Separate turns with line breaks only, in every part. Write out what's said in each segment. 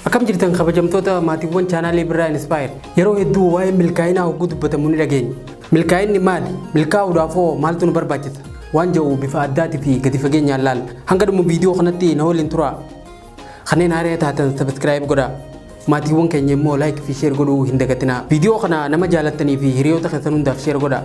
Akkam jirtan kabajamtoota maatiiwwan chaanaalii birraa Inspire. Yeroo hedduu waa'ee milkaa'inaa hogguu dubbatamu ni dhageenya. Milkaa'inni maali? Milkaa'uudhaafoo maaltu nu barbaachisa? Waan jedhu bifa addaatii fi gadi fageenyaan ilaalla. Hanga dhuma viidiyoo kanatti na waliin turaa. Kanneen haaraa taatan subscribe godhaa. Maatiiwwan keenya immoo like fi share godhuu hin dagatinaa. Viidiyoo kana nama jaalattanii fi hiriyoota keessan hundaaf share godhaa.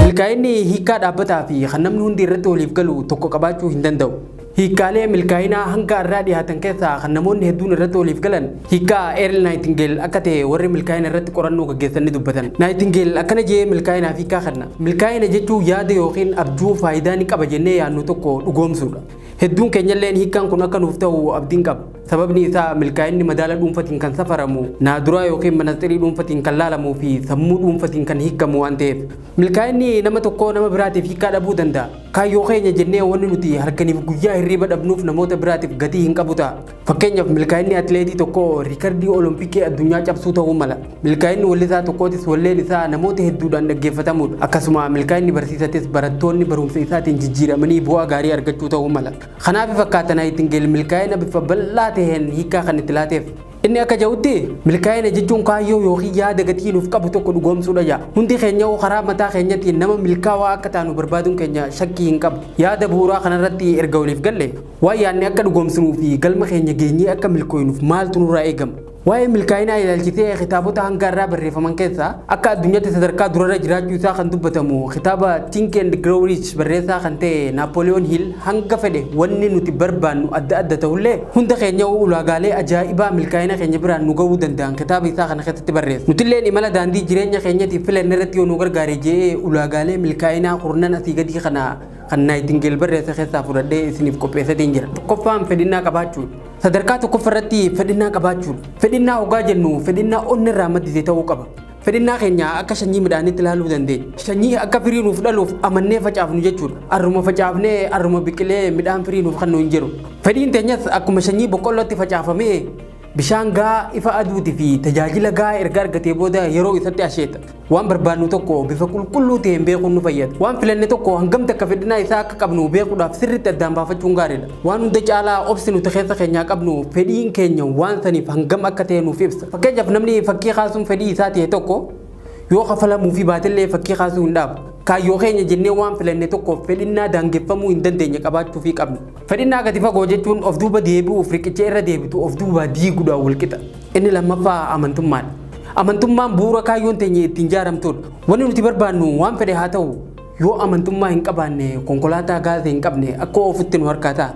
Milkaa'inni hiikaa dhaabbataa fi kan namni hundi irratti waliif galu tokko qabaachuu hin danda'u. Hiikkaalee milkaa'inaa hanga irraa dhiyaatan keessaa kan namoonni hedduun irratti waliif galan hiikaa Earl Nightingale akka ta'e warri milkaa'ina irratti qorannoo gaggeessan ni dubbatan. Nightingale akkana jedhee milkaa'inaaf hiikaa kenna. Milkaa'ina jechuun yaada yookiin abjuu faayidaa ni qaba jennee yaadnu tokko dhugoomsuudha. Hedduun keenyalleen hiikkaan kun akka nuuf ta'u abdiin qaba. Sababni isaa milkaa'inni madaala dhuunfatiin kan safaramu, naaduraa yookiin manaxirii dhuunfatiin kan laalamuu fi sammuu dhuunfatiin kan hiikamu waan ta'eef. Milkaa'inni nama tokko nama biraatiif hiikaa dhabuu danda'a. Kaayyoo keenya jennee wanni nuti halkaniif guyyaa hirriba dhabnuuf namoota biraatiif gatii hin qabu ta'a. Fakkeenyaaf milkaa'inni atileetii tokko riikardii olompikii addunyaa cabsuu ta'uu mala. Milkaa'inni wallisaa tokkootis walleen isaa namoota hedduudhaan dhaggeeffatamudha. Akkasuma milkaa'inni barsiisatis barattoonni barumsa isaatiin jijjiiramanii bu'aa gaarii argachuu ta'uu mala. Kanaaf fakkaata Nightingale milkaa'ina bifa bal'aa ta'een hiikaa kan itti laateef. Inni akka jedhutti milkaa'ina jechuun kaayyoo yookiin yaada gatii nuuf qabu tokko dhugoomsuudha jedha. Hundi keenya karaa mataa keenyatiin nama milkaa'aa akka taanu barbaaduun keenya shakkii hin qabu. Yaada bu'uuraa kanarratti erga waliif galle waan yaadne akka dhugoomsinuu fi galma keenya geenyee akka milkooynuuf maaltu nurraa eegama? Waa'ee milkaa'inaa ilaalchisee kitaabota hanga irraa barreeffaman keessaa akka addunyaatti sadarkaa durarra jiraachuu isaa kan dubbatamu kitaaba Think and Grow Rich barreessaa kan ta'e Napoleon Hill hanga fedhe wanni nuti barbaannu adda adda ta'ullee hunda keenya ulaagaalee ajaa'ibaa milkaa'ina keenya biraan nu gahuu danda'an kitaaba isaa kana keessatti barreessa. Nutilleen imala daandii jireenya keenyatiif filanne irratti yoo nu gargaare jedhee ulaagaalee milkaa'inaa kurnan asii gadii kana kan Nightingale barreessa keessaa fudhadhee isiniif qopheessatee jira. Tokkoffaan fedhinnaa qabaachuu. Sadarkaa tokkoffarratti fedhinnaa qabaachuu. Fedhinnaa hoggaa jennu fedhinnaa onni irraa maddisee ta'uu qaba. Fedhinnaa keenya akka sanyii midhaanitti ilaaluu dandeenya. Sanyii akka firii nuuf dhaluuf amannee facaafnu jechuudha. Arruma facaafnee arruma biqilee midhaan firii nuuf kennu hin jiru. Fedhiin teenyas akkuma sanyii boqqollootti facaafamee bishaan gahaa ifa aduutii fi tajaajila gahaa erga argatee booda yeroo isatti asheeta. Waan barbaannu tokko bifa qulqulluu ta'een beekuun nu fayyada. Waan filanne tokko hangam takka fedhinnaa isaa akka qabnu beekuudhaaf sirriitti addaan baafachuun gaariidha. Waan hunda caalaa obsi nuti keessa keenyaa qabnu fedhiin keenya waan saniif hangam akka ta'e nuuf ibsa. Fakkeenyaaf namni fakkii kaasuun fedhii isaa ta'e tokko yoo kafalamuu fi baatillee fakkii kaasuu hin dhaabu. Kaayyoo keenya jennee waan filanne tokko fedhinnaa daangeffamuu hin dandeenye qabaachuu fi qabna. Fedhinnaa gadi fagoo jechuun of duuba deebi'uuf riqicha irra deebitu of duuba diiguudhaan wal qixa. Inni lammaffaa amantummaadha. Amantummaan bu'uura kaayyoon teenya ittiin ijaaramtudha. Wanni nuti barbaannu waan fedhe haa ta'u yoo amantummaa hin qabaanne konkolaataa gaazii hin qabne akka ofitti nu harkaa ta'a.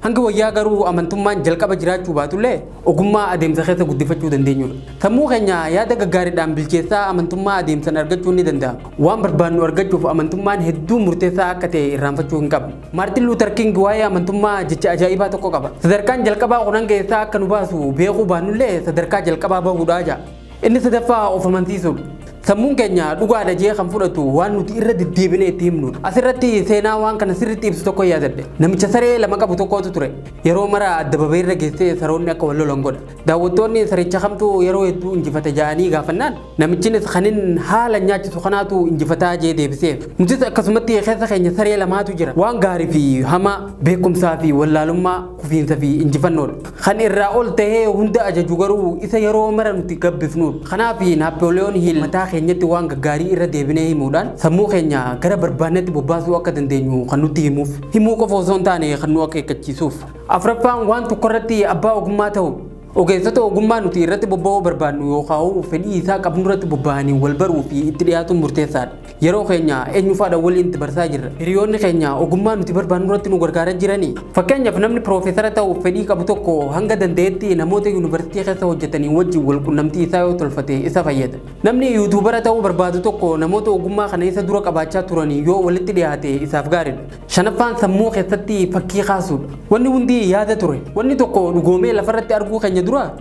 Hanga wayyaa garuu amantummaan jalqaba jiraachuu baatullee ogummaa adeemsa keessa guddifachuu dandeenyudha. Sammuu keenya yaada gaggaariidhaan bilcheessaa amantummaa adeemsan argachuun ni danda'ama. Waan barbaannu argachuuf amantummaan hedduu murteessaa akka ta'e irraanfachuu hin qabnu. Maartin Luuter King waa'ee amantummaa jecha ajaa'ibaa tokko qaba. Sadarkaan jalqabaa kunan keessaa akka nu baasu beekuu baannullee sadarkaa jalqabaa bahuudhaa jira. Inni sadaffaa of amansiisuudha. Sammuun keenya dhugaadha jee kan fudhatu waan nuti irra deddeebinee itti himnudha. Asirratti seenaa waan kana sirriitti ibsu tokko yaadadhe. Namicha saree lama qabu tokkotu ture. Yeroo mara adda babee irra geessee saroonni akka wal lolan godha. Daawwattoonni saricha kamtu yeroo hedduu injifata ja'anii gaafannaan namichinis kanin haala nyaachisu kanaatu injifataa jee deebiseef. Nutis akkasumatti keessa keenya saree lamaatu jira. Waan gaarii fi hamaa, beekumsaa fi wallaalummaa, kufiinsa fi injifannoodha. Kan irraa ol ta'ee hunda ajaju garuu isa yeroo mara nuti gabbifnudha. Kanaaf Napoleon Hill mataa keenyatti waan gaggaarii irra deebinee himuudhaan sammuu keenya gara barbaannetti bobbaasuu akka dandeenyu kan nutti himuuf. Himuu qofa osoo hin taane kan nu akeekkachiisuuf. Afuraffaan waan tokko irratti abbaa ogummaa ta'u. Ogeessota ogummaa nuti irratti bobba'uu barbaannu yookaan fedhii isaa qabnu irratti bobba'anii wal baruu fi itti dhiyaatuun murteessaadha. Yeroo keenya eenyufaadha waliin itti barsaa jirra. Hiriyoonni keenya ogummaa nuti barbaannu irratti nu gargaaraa jiranii. Fakkeenyaaf namni piroofeesara ta'uuf fedhii qabu tokko hanga dandeetti namoota yuunivarsiitii keessa hojjetanii wajjin wal quunnamtii isaa yoo tolfate isa fayyada. Namni yuutuubara ta'uu barbaadu tokko namoota ogummaa kana isa dura qabaachaa turanii yoo walitti dhiyaate isaaf gaariidha. Shanaffaan sammuu keessatti fakkii kaasuudha. Wanni hundi yaada ture. Wanni tokko dhugoomee lafarratti arguu keenya dura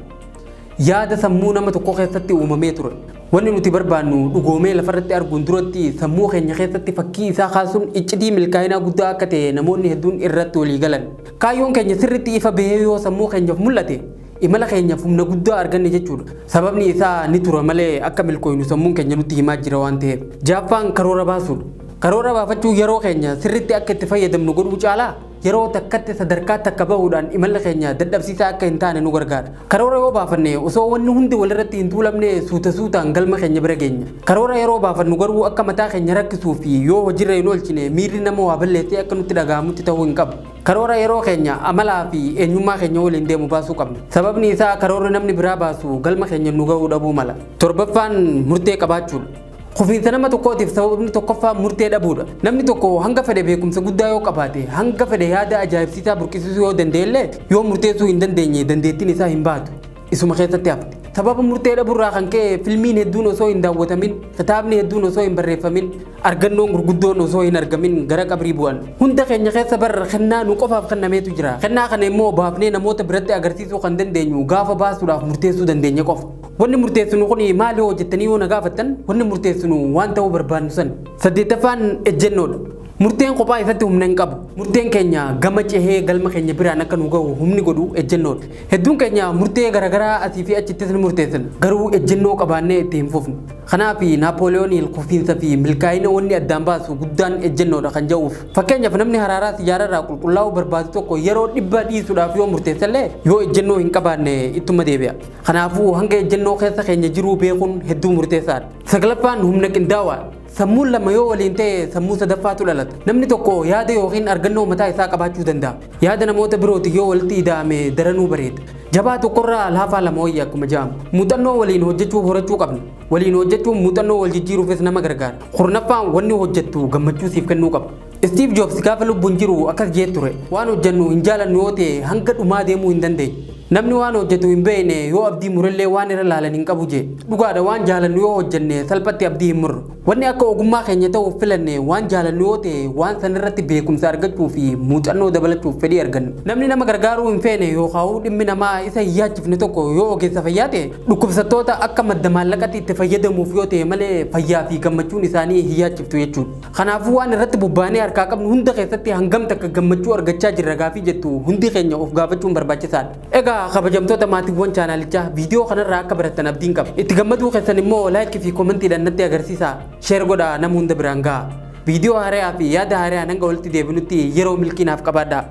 yaada sammuu nama tokko keessatti uumamee ture. Wanni nuti barbaannu dhugoomee lafarratti arguun duratti sammuu keenya keessatti fakkii isaa kaasuun iccitii milkaa'inaa guddaa akka ta'e namoonni hedduun irratti walii galan. Kaayyoon keenya sirriitti ifa bahee yoo sammuu keenyaaf mul'ate imala keenyaaf humna guddaa arganne jechuudha. Sababni isaa ni tura malee akka milkooynu sammuun keenya nutti himaa jira waan ta'eef. Jaaffaan karoora baasuudha. Karoora baafachuu yeroo keenya sirriitti akka itti fayyadamnu godhuu caalaa yeroo takkatti sadarkaa takka bahuudhaan imala keenya dadhabsiisaa akka hin taane nu gargaara. Karoora yoo baafanne osoo wanni hundi walirratti hin tuulamne suutaan galma keenya bira geenya. Karoora yeroo baafannu garuu akka mataa keenya rakkisuu fi yoo hojiirra hin oolchine miirri nama waa balleessee akka nutti dhaga'amutti ta'uu hin qabu. Karoora yeroo keenya amalaa fi eenyummaa keenya waliin deemu baasuu qabna. Sababni isaa karoora namni biraa baasu galma keenya nu ga'uu dhabuu mala. Torbaffaan murtee qabaachuudha. Kufiinsa nama tokkootiif sababni tokkoffaa murtee dhabuudha. Namni tokko hanga fedhe beekumsa guddaa yoo qabaate, hanga fedhe yaada ajaa'ibsiisaa burqisiisuu yoo danda'ellee yoo murteessuu hin dandeenye dandeettiin isaa hin baatu. Isuma keessatti hafte. Sababa murtee dhabuurraa kan ka'e filmiin hedduun osoo hin daawwatamin, kitaabni hedduun osoo hin barreeffamin, argannoon gurguddoon osoo hin argamin gara qabrii bu'an. Hunda keenya keessa barra kennaa nu qofaaf kennameetu jira. Kennaa kana immoo baafnee namoota biratti agarsiisuu kan dandeenyu gaafa baasuudhaaf murteessuu dandeenya qofa. Wanni murteessinu kun maal yoo hojjettanii yoo na gaafattan wanni murteessinu waan ta'uu barbaannu san. Saddeettaffaan ejjennoodha. Murteen kophaa isatti humna hin qabu. Murteen keenya gama cehee galma keenya biraan akka nu ga'u humni godhu ejjennoodha. Hedduun keenya murtee garaagaraa asii fi achittis ni murteessan. Garuu ejjennoo qabaannee itti hin fufnu. Kanaaf Naapooliyoon kufiinsa fi milkaa'ina wanni addaan baasu guddaan ejjennoodha kan jedhuuf. Fakkeenyaaf namni haraaraa siyaararraa qulqullaa'uu barbaadu tokko yeroo dhibba dhiisuudhaaf yoo murteessallee yoo ejjennoo hin qabaanne ittuma deebi'a. Kanaafuu hanga ejjennoo keessa keenya jiruu beekuun hedduu murteessaadha. Saglaffaan humna qindaawaa. Sammuun lama yoo waliin ta'e sammuu sadaffaatu dhalata. Namni tokko yaada yookiin argannoo mataa isaa qabaachuu danda'a. Yaada namoota birooti yoo walitti ida'ame daranuu bareeda. Jabaa tokkorraa laafaa lama wayya akkuma jedhamu. Muuxannoo waliin hojjechuu horachuu qabna. Waliin hojjechuun muuxannoo wal jijjiiruufis nama gargaara. Kurnaffaan wanni hojjettu gammachuu siif kennuu qaba. Steve Jobs gaafa lubbuun jiru akkas jee ture. Waan hojjennu hin jaalannu yoo ta'e hanga dhumaa deemuu hin dandeenye. Namni waan hojjetu hin beekne yoo abdii murallee waan irra laalan hin qabu jee. Dhugaadha waan jaalannu yoo hojjenne salphatti abdii hin murru. Wanni akka ogummaa keenya ta'uuf filanne waan jaalannu yoo ta'e waan san irratti beekumsa argachuu fi muuxannoo dabalachuuf fedhii arganna. Namni nama gargaaruu hin feene yookaan dhimmi namaa isa hin yaachifne tokko yoo ogeessa fayyaa ta'e dhukkubsattoota akka madda maallaqatti itti fayyadamuuf yoo ta'e malee fayyaa fi gammachuun isaanii hin yaachiftu jechuudha. Kanaafuu waan irratti bobbaanee harkaa qabnu hunda keessatti hangam takka gammachuu argachaa jirra gaafii jettu hundi keenya of gaafachuun barbaachisaadha. Egaa kabajamtoota maatiiwwan chaanalichaa viidiyoo kanarraa akka barattan abdiin qaba. Itti gammaduu keessan immoo laayikii fi koomentiidhaan natti agarsiisaa. Sheer godhaa nama hunda biraan gahaa. Viidiyoo haaraa fi yaada haaraa hanga walitti deebinutti yeroo milkiinaaf qabaadhaa.